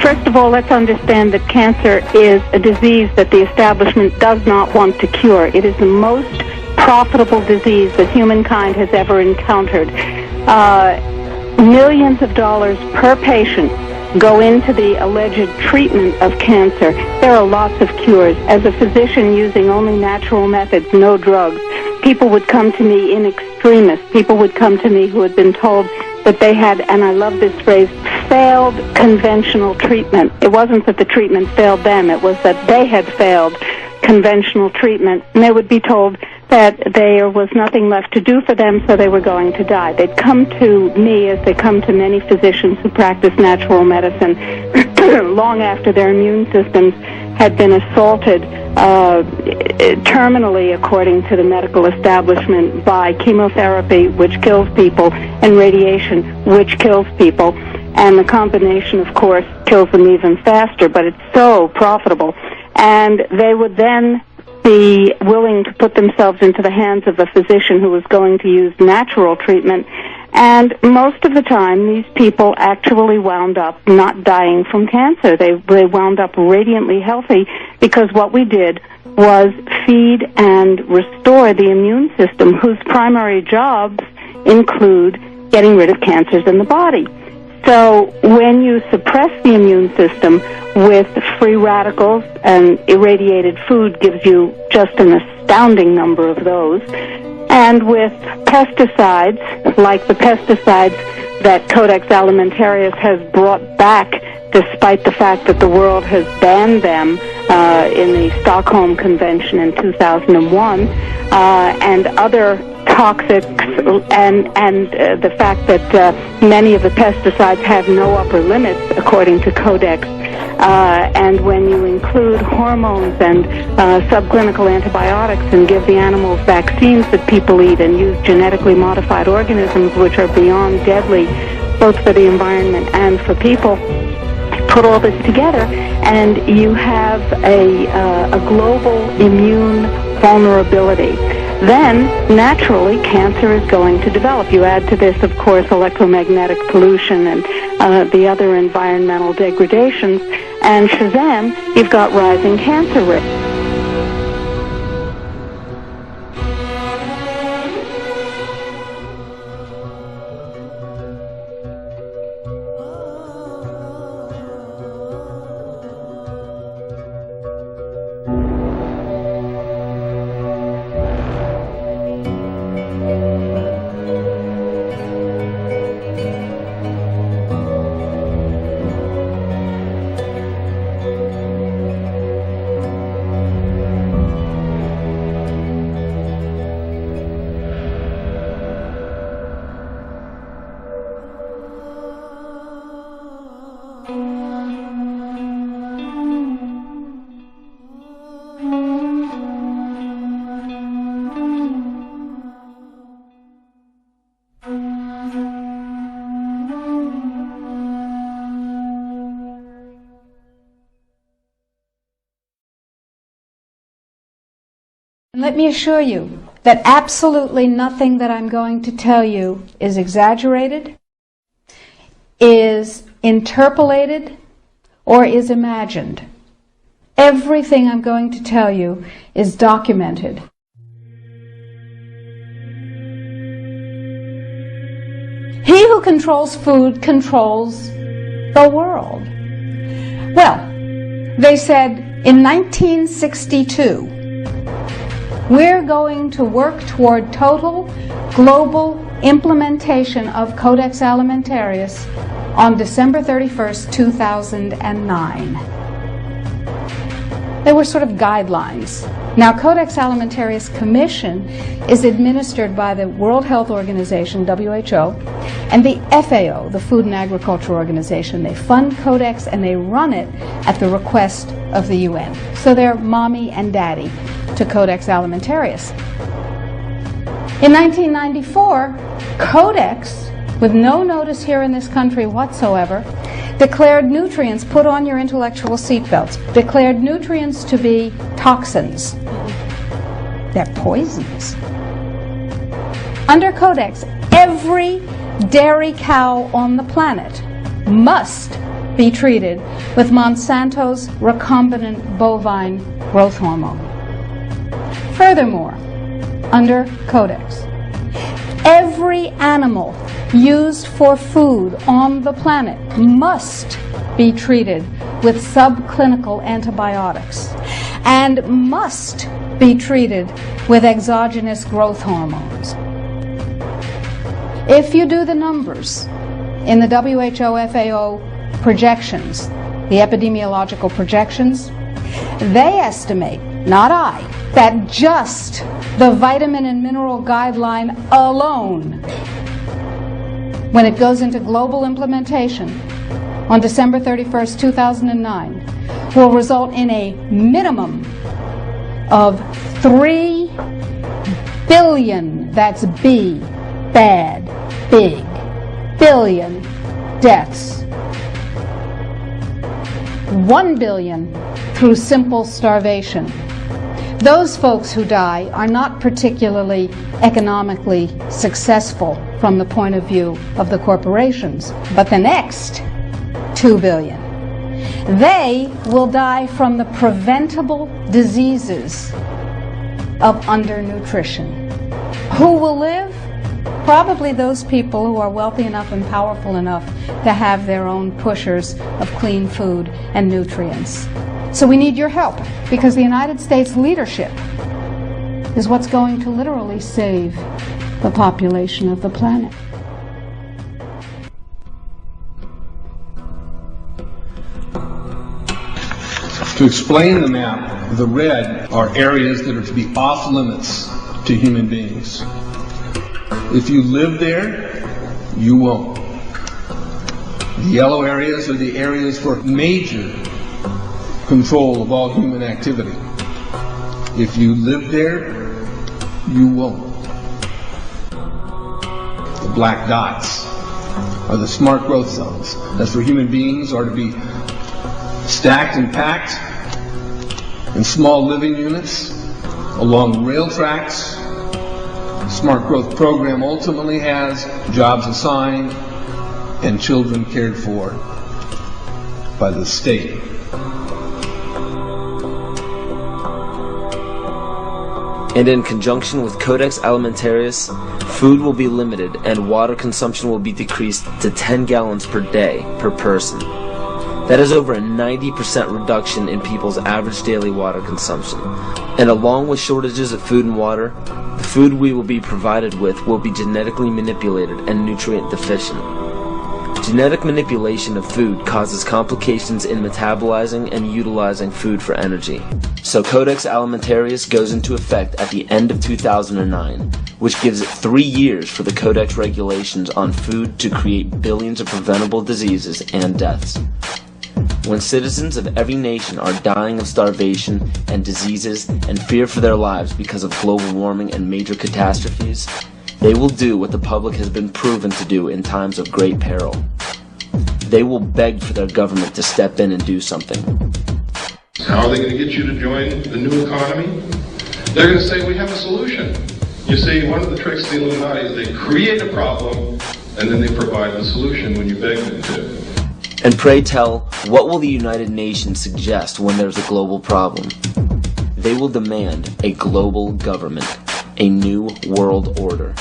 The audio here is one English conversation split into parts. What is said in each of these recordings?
First of all, let's understand that cancer is a disease that the establishment does not want to cure. It is the most profitable disease that humankind has ever encountered. Millions of dollars per patient go into the alleged treatment of cancer. There are lots of cures. As a physician using only natural methods, no drugs, people would come to me in extremis. People would come to me who had been told that they had, and I love this phrase, failed conventional treatment. It wasn't that the treatment failed them. It was that they had failed conventional treatment, and they would be told that there was nothing left to do for them, so they were going to die. They'd come to me, as they come to many physicians who practice natural medicine, long after their immune systems had been assaulted terminally, according to the medical establishment, by chemotherapy, which kills people, and radiation, which kills people. And the combination, of course, kills them even faster, but it's so profitable. And they would then be willing to put themselves into the hands of a physician who was going to use natural treatment. And most of the time, these people actually wound up not dying from cancer. They wound up radiantly healthy, because what we did was feed and restore the immune system, whose primary jobs include getting rid of cancers in the body. So when you suppress the immune system with free radicals, and irradiated food gives you just an astounding number of those, and with pesticides, like the pesticides that Codex Alimentarius has brought back, despite the fact that the world has banned them in the Stockholm Convention in 2001, and other toxics, and the fact that many of the pesticides have no upper limits, according to Codex. And when you include hormones and subclinical antibiotics and give the animals vaccines that people eat and use genetically modified organisms, which are beyond deadly, both for the environment and for people, put all this together, and you have a global immune vulnerability. Then, naturally, cancer is going to develop. You add to this, of course, electromagnetic pollution and the other environmental degradations, and shazam, you've got rising cancer risk. And let me assure you that absolutely nothing that I'm going to tell you is exaggerated, is interpolated, or is imagined. Everything I'm going to tell you is documented. He who controls food controls the world. Well, they said in 1962, we're going to work toward total global implementation of Codex Alimentarius on December 31st, 2009. They were sort of guidelines. Now, Codex Alimentarius Commission is administered by the World Health Organization, WHO, and the FAO, the Food and Agriculture Organization. They fund Codex and they run it at the request of the UN. So they're mommy and daddy to Codex Alimentarius. In 1994, Codex, with no notice here in this country whatsoever, declared nutrients, put on your intellectual seatbelts, declared nutrients to be toxins. They're poisons. Under Codex, every dairy cow on the planet must be treated with Monsanto's recombinant bovine growth hormone. Furthermore, under Codex, every animal used for food on the planet must be treated with subclinical antibiotics and must be treated with exogenous growth hormones. If you do the numbers in the WHO FAO projections, the epidemiological projections, they estimate, not I, that just the vitamin and mineral guideline alone, when it goes into global implementation on December 31st, 2009, will result in a minimum of 3 billion, that's B, bad, big, billion deaths. 1 billion through simple starvation. Those folks who die are not particularly economically successful from the point of view of the corporations, but the next 2 billion, they will die from the preventable diseases of undernutrition. Who will live? Probably those people who are wealthy enough and powerful enough to have their own pushers of clean food and nutrients. So we need your help, because the United States leadership is what's going to literally save the population of the planet. To explain the map, the red are areas that are to be off limits to human beings. If you live there, you won't. The yellow areas are the areas for major control of all human activity. If you live there, you won't. The black dots are the smart growth zones. That's where human beings are to be stacked and packed in small living units along rail tracks. The smart growth program ultimately has jobs assigned and children cared for by the state. And in conjunction with Codex Alimentarius, food will be limited and water consumption will be decreased to 10 gallons per day per person. That is over a 90% reduction in people's average daily water consumption. And along with shortages of food and water, the food we will be provided with will be genetically manipulated and nutrient deficient. Genetic manipulation of food causes complications in metabolizing and utilizing food for energy. So Codex Alimentarius goes into effect at the end of 2009, which gives it 3 years for the Codex regulations on food to create billions of preventable diseases and deaths. When citizens of every nation are dying of starvation and diseases and fear for their lives because of global warming and major catastrophes, they will do what the public has been proven to do in times of great peril. They will beg for their government to step in and do something. How are they going to get you to join the new economy? They're going to say, we have a solution. You see, one of the tricks of the Illuminati is they create a problem and then they provide the solution when you beg them to. And pray tell, what will the United Nations suggest when there's a global problem? They will demand a global government, a new world order,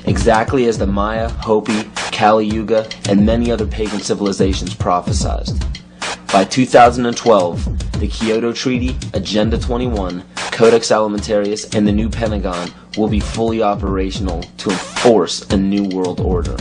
exactly as the Maya, Hopi, Kali Yuga, and many other pagan civilizations prophesized. By 2012, the Kyoto Treaty, Agenda 21, Codex Alimentarius, and the new Pentagon will be fully operational to enforce a new world order.